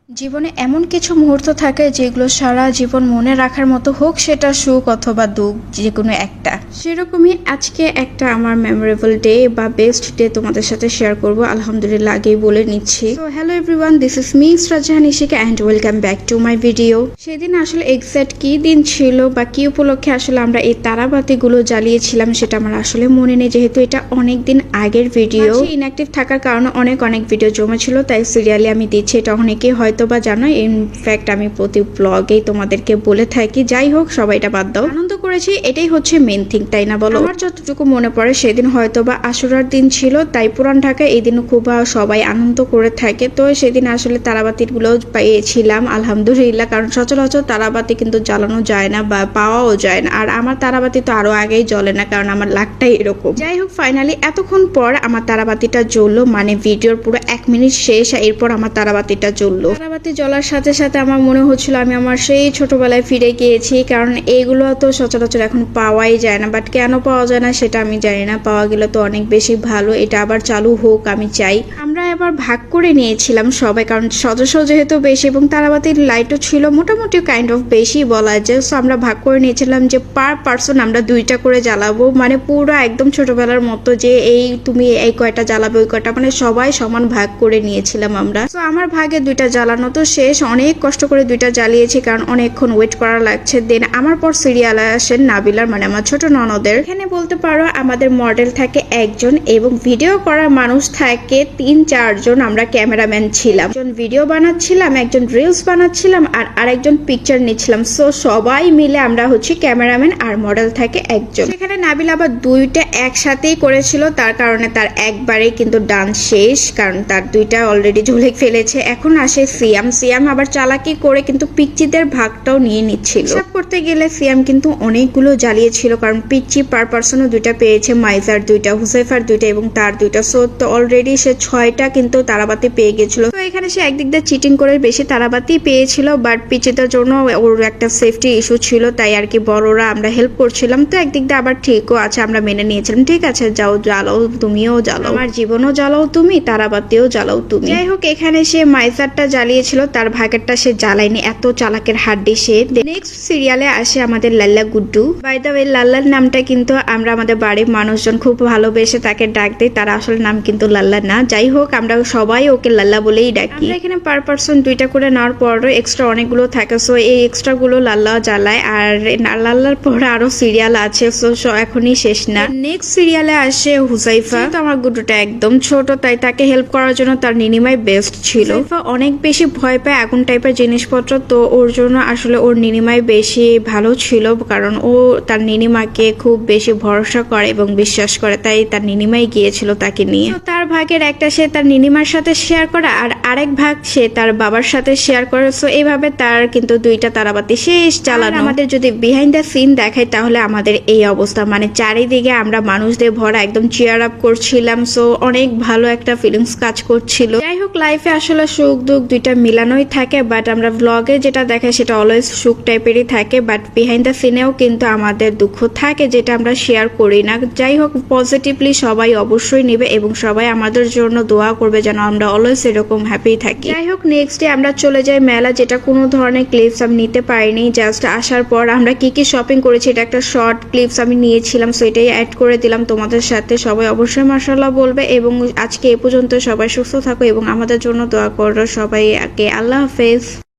জীবনে এমন কিছু মুহূর্ত থাকে যেগুলো সারা জীবন মনে রাখার মতো, হোক সেটা সুখ অথবা দুঃখ, যে কোনো একটা। সেরকমই আজকে একটা আমার মেমোরেবল ডে বা বেস্ট ডে তোমাদের সাথে শেয়ার করব, আলহামদুলিল্লাহ আগেই বলে নিচ্ছি। তো hello everyone, this is me Israt Ishika and welcome back to my video. সেদিন আসলে এক্সাক্ট কি দিন ছিল বা কি উপলক্ষে আসলে আমরা এই তারাবাতিগুলো জ্বালিয়েছিলাম সেটা আমার আসলে মনে নেই, যেহেতু এটা অনেক দিন আগের ভিডিও। ইনঅ্যাক্টিভ থাকার কারণে অনেক ভিডিও জমেছিল, তাই সিরিয়ালি আমি দিচ্ছি। এটা অনেকেই হয়তো বা জানো, ইনফ্যাক্ট আমি প্রতি ব্লগেই তোমাদেরকে বলে থাকি। যাই হোক, সবাই এটা বাদ দাও, আনন্দ করেছি, এটাই হচ্ছে মেন থিং, তাই না বলো? আমার যতটুকু মনে পড়ে সেদিন হয়তো বা আশুরার দিন ছিল, তাই পুরান ঢাকায় এই দিন খুব সবাই আনন্দ করে থাকে। তো সেদিন আসলে তারাবাতির গুলো পেয়েছিলাম আলহামদুলিল্লাহ, কারণ সচরাচর তারাবাতি কিন্তু জ্বালানো যায় না বা পাওয়াও যায় না। আর আমার তারাবাতি তো আরো আগেই জ্বলে না, কারণ আমার লাকটাই এরকম। যাই হোক, ফাইনালি এতক্ষণ পর আমার তারাবাতিটা জ্বললো, মানে ভিডিওর পুরো 1 মিনিট শেষ, এরপর আমার তারাবাতিটা জ্বললো। তারাবাতি জ্বলার সাথে সাথে আমার মনে হচ্ছিল আমি আমার সেই ছোটবেলায় ফিরে গিয়েছি, কারণ এইগুলো তো সচরাচর এখন পাওয়াই যায় না। বাট কেন পাওয়া যায় না সেটা আমি জানি না, পাওয়া গেলে তো অনেক বেশি ভালো। এটা আবার চালু হোক, আমি চাই। আমরা এবার ভাগ করে নিয়েছিলাম সবাই, কারণ সদস্য যেহেতু বেশি এবং তারাবাতির লাইটও ছিল মোটামুটি কাইন্ড অফ বেশি বলা যায়। সো আমরা ভাগ করে নিয়েছিলাম যে পার পার্সন আমরা 2টা করে জ্বালাবো, মানে পুরো একদম ছোটবেলার মতো, যে এই তুমি এই কয়টা জ্বালাবে ওই কয়টা, মানে সবাই সমান ভাগ করে নিয়েছিলাম আমরা। তো আমার ভাগে 2টা জ্বালানো তো শেষ, অনেক কষ্ট করে 2টা জ্বালিয়েছি, কারণ অনেকক্ষণ ওয়েট করা লাগছে। দেন আমার পর সিরিয়ালে আসেন নাবিলার, মানে আমার ছোট ননদের। এখানে বলতে পারো আমাদের মডেল থাকে 1জন এবং ভিডিও করার মানুষ থাকে 3-4 জন। আমরা ক্যামেরাম্যান ছিলাম, একজন ভিডিও বানাচ্ছিলাম, একজন রিলস বানাচ্ছিলাম, আর আরেকজন পিকচার নিচ্ছিলাম। সো সবাই মিলে আমরা হচ্ছে ক্যামেরাম্যান, আর মডেল থাকে 1জন। সেখানে নাবিল আবার 2টা একসাথেই করেছিল, তার কারণে তার একবারে কিন্তু ডান্স শেষ, কারণ তার 2টা অলরেডি ঝুলে ফেলেছে। এখন আসে সিয়াম আবার চালাকি করে কিন্তু পিচ্চিদের ভাগটাও নিয়ে নিচ্ছিল। হিসাব করতে গেলে সিয়াম কিন্তু অনেকগুলো জ্বালিয়েছিল, কারণ পিচ্চি পার পার্সনও 2টা পেয়েছে, মাইজার 2টা, হুসাইফার 2টা এবং তার 2টা। সো তো অলরেডি সে 6টা কিন্তু তারাবাতি পেয়ে গেছিল। তো এখানে সে একদিক দিয়ে চিটিং করে বেশি তারাবাতি পেয়েছিল, বাট পিচ্চিদের জন্য ওর একটা সেফটি ইস্যু ছিল, তাই আর কি বড়রা আমরা হেল্প করছিলাম। তো একদিক দিয়ে আবার ঠিকও আছে, আমরা মেনে নিয়েছিলাম, ঠিক আছে যাও জ্বালাও, তুমিও জ্বালাও, আমার জীবনও জ্বালাও তুমি, তারাবাতিও জ্বালাও তুমি। যাই হোক, এখানে সে মাইজারটা জ্বালিয়েছিল, তার ভাগেরটা সে জ্বালায়নি, এত চালাকের হাড্ডি সে। নেক্সট সিরিয়ালে আসে আমাদের লাল্লা গুড্ডু। বাই দ্য ওয়ে, লাল্লার নামটা কিন্তু আমরা আমাদের বাড়ির মানুষজন খুব ভালোবেসে তাকে ডাক দিই, তার আসল নাম কিন্তু লাল্লা না। যাই হোক, আমরা সবাই ওকে লাল্লা বলেই ডাকি। আমরা এখানে পার পার্সন 2টা করে নেওয়ার পরও এক্সট্রা অনেকগুলো থাকে, সো এই এক্সট্রা গুলো লাল্লা জ্বালায়। আর লাল্লার পরে আরো সিরিয়াল আছে, সো এখনই শেষ না। নেক্সট সিরিয়ালে আসে হুসাইফা। তো আমার গুড্ডুটা একদম ছোট, তাই তাকে হেল্প করার জন্য তার নিনিমাই বেস্ট ছিল। অনেক বেশি ভয় পায় আগুন টাইপের জিনিসপত্র, তো ওর জন্য আসলে ওর নিনিমাই বেশি ভালো ছিল, কারণ ও তার নিনিমাকে খুব বেশি ভরসা করে এবং বিশ্বাস করে, তাই তার নিনিমাই গিয়েছিল তাকে নিয়ে। তো তার ভাগের একটা সে তার নিনিমার সাথে শেয়ার করে, আর আরেক ভাগ সে তার বাবার সাথে শেয়ার করে। সো এইভাবে তার কিন্তু 2টা তারাবাতি শেষ জ্বালানো। আমাদের যদি বিহাইন্ড দ্য সিন দেখাই তাহলে আমাদের এই অবস্থা, মানে চারিদিকে আমরা মানুষদের ভরা একদম চিয়ার আপ করছিলাম। সো অনেক ভালো একটা ফিলিংস কাজ করছিল। যাই হোক, লাইফে আসলে সুখ দুঃখ 2টা মিলানোই থাকে, বাট আমরা ব্লগে যেটা দেখাই সেটা অলওয়েজ সুখ টাইপেরই থাকে, বাট বিহাইন্ড দ্য সিনেও কিন্তু আমাদের দুঃখ থাকে, যেটা আমরা শেয়ার করি না। যাই হোক, পজিটিভলি সবাই অবশ্যই নেবে এবং সবাই আমাদের জন্য দোয়া করবে যেন আমরা অলওয়েজ এরকম হ্যাপি থাকি। যাই হোক, নেক্সট ডে আমরা চলে যাই মেলা, যেটা কোনো ধরনের ক্লিপস আমি নিতে পারিনি। জাস্ট আসার পর আমরা কি শপিং করেছি এটা একটা শর্ট ক্লিপস আমি নিয়েছিলাম, সো এটাই অ্যাড করে দিলাম তোমাদের সাথে। সবাই অবশ্যই মাশাআল্লাহ বলবে এবং আজকে এ পর্যন্ত। সবাই সুস্থ থাকো এবং আমাদের জন্য দোয়া করো সবাইকে। আল্লাহ হাফেজ।